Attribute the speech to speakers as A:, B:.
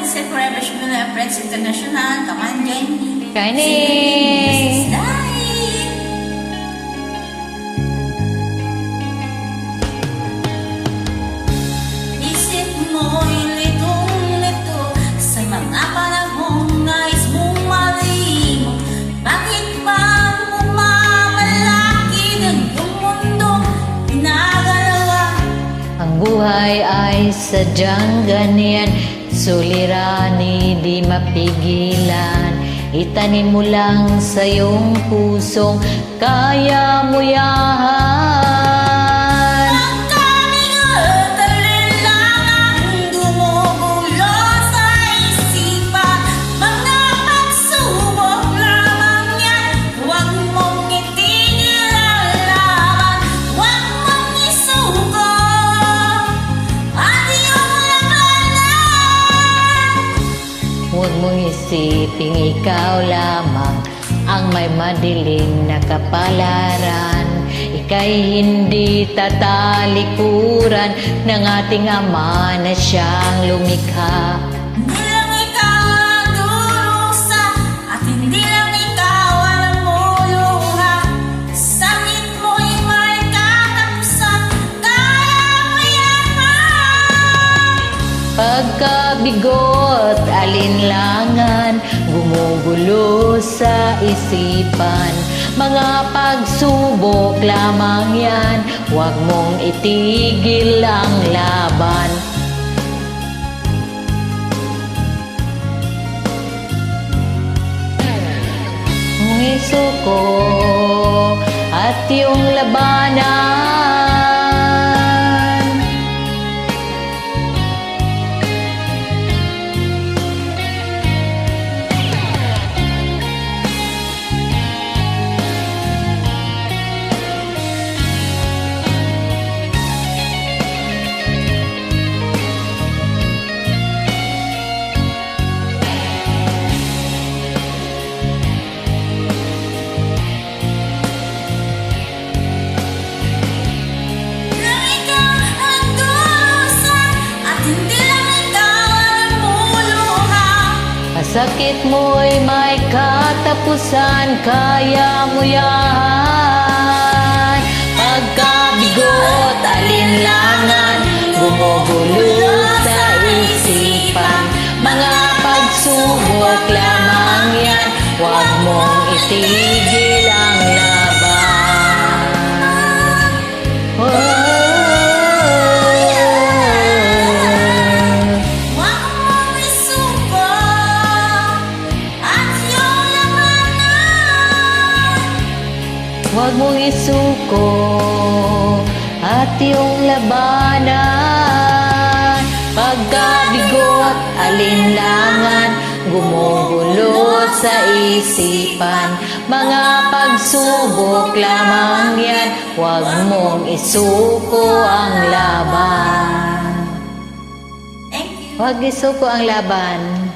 A: this is Forever Shimula Friends International. Come on, join me.
B: Kaining!
A: Isip mo'y litong-lito sa mga panahong nais mong malimot. Bakit ba bumamalaki ng iyong mundo pinagalawa?
B: Ang buhay ay sadyang ganyan, suliranin di mapigilan. Itanim mo lang sa iyong pusong kaya mo yan.
A: Ang kaming alinlangan gumugulo sa isipan. Mga pagsubok lamang yan, huwag mong itigil ang laban. Huwag mong isuko at iyong labanan.
B: Huwag mong isiping ikaw lamang ang may madilim na kapalaran. Ika'y hindi tatalikuran ng ating Ama na siyang lumikha.
A: Hindi lang ikaw ang durusa at hindi lang ikaw ang lumuluha. Sakit mo'y may katapusan, kaya mo yan,
B: Pagkabigot, alinlangan, gumugulo sa isipan. Mga pagsubok lamang yan, huwag mong itigil ang laban. Ang isuko at yung labanan.
A: lang ikaw ang durusa at hindi lang ikaw ang lumuluha.
B: Masakit mo'y may katapusan, kaya mo yan. Pagkabigot, alinlangan, gumugulo sa isipan. Mga pagsubok lamang yan, huwag mong itigil ang laban.
A: Huwag mong isuko at iyong labanan.
B: Huwag mong isuko at iyong labanan. Pagkabigot, alinlangan, gumugulo sa isipan. Mga pagsubok lamang yan, huwag mong isuko ang laban.
A: Thank you.
B: Huwag isuko ang laban.